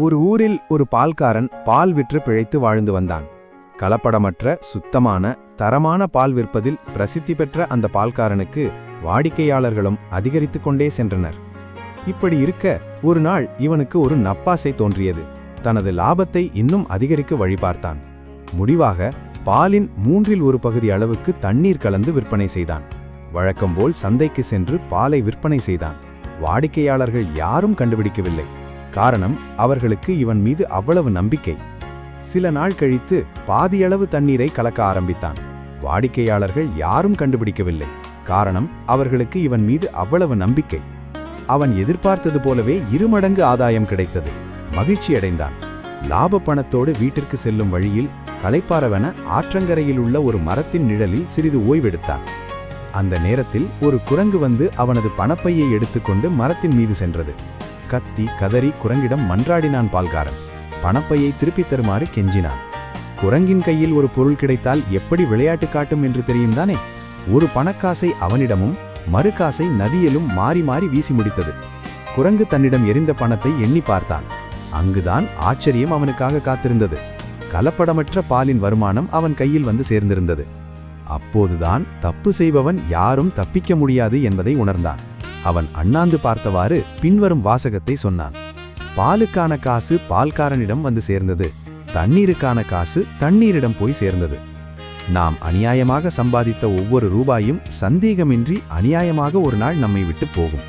ஒரு ஊரில் ஒரு பால்காரன் பால் விற்று பிழைத்து வாழ்ந்து வந்தான். கலப்படமற்ற சுத்தமான தரமான பால் விற்பதில் பிரசித்தி பெற்ற அந்த பால்காரனுக்கு வாடிக்கையாளர்களும் அதிகரித்துக் கொண்டே சென்றனர். இப்படி இருக்க ஒரு நாள் இவனுக்கு ஒரு நப்பாசை தோன்றியது. தனது லாபத்தை இன்னும் அதிகரிக்க வழிபார்த்தான். முடிவாக பாலின் 1/3 பகுதி அளவுக்கு தண்ணீர் கலந்து விற்பனை செய்தான். வழக்கம்போல் சந்தைக்கு சென்று பாலை விற்பனை செய்தான். வாடிக்கையாளர்கள் யாரும் கண்டுபிடிக்கவில்லை. காரணம், அவர்களுக்கு இவன் மீது அவ்வளவு நம்பிக்கை. சில நாள் கழித்து பாதியளவு தண்ணீரை கலக்க ஆரம்பித்தான். வாடிக்கையாளர்கள் யாரும் கண்டுபிடிக்கவில்லை. காரணம், அவர்களுக்கு இவன் மீது அவ்வளவு நம்பிக்கை. அவன் எதிர்பார்த்தது போலவே 2 மடங்கு ஆதாயம் கிடைத்தது. மகிழ்ச்சியடைந்தான். லாப பணத்தோடு வீட்டிற்கு செல்லும் வழியில் களைப்பாரவென ஆற்றங்கரையில் உள்ள ஒரு மரத்தின் நிழலில் சிறிது ஓய்வெடுத்தான். அந்த நேரத்தில் ஒரு குரங்கு வந்து அவனது பணப்பையை எடுத்துக்கொண்டு மரத்தின் மீது சென்றது. கத்தி கதறி குரங்கிடம் மன்றாடினான் பால்காரன். பணப்பையை திருப்பித் தருமாறு கெஞ்சினான். குரங்கின் கையில் ஒரு பொருள் கிடைத்தால் எப்படி விளையாட்டு காட்டும் என்று தெரியும் தானே. ஒரு பணக்காசை அவனிடமும் மறுகாசை நதியிலும் மாறி மாறி வீசி முடித்தது. குரங்கு தன்னிடம் எரிந்த பணத்தை எண்ணி பார்த்தான். அங்குதான் ஆச்சரியம் அவனுக்காக காத்திருந்தது. கலப்படமற்ற பாலின் வருமானம் அவன் கையில் வந்து சேர்ந்திருந்தது. அப்போதுதான் தப்பு செய்பவன் யாரும் தப்பிக்க முடியாது என்பதை உணர்ந்தான். அவன் அண்ணாந்து பார்த்தவாறு பின்வரும் வாசகத்தை சொன்னான். பாலுக்கான காசு பால்காரனிடம் வந்து சேர்ந்தது, தண்ணீருக்கான காசு தண்ணீரிடம் போய் சேர்ந்தது. நாம் அநியாயமாக சம்பாதித்த ஒவ்வொரு ரூபாயும் சந்தேகமின்றி அநியாயமாக ஒரு நாள் நம்மை விட்டு போகும்.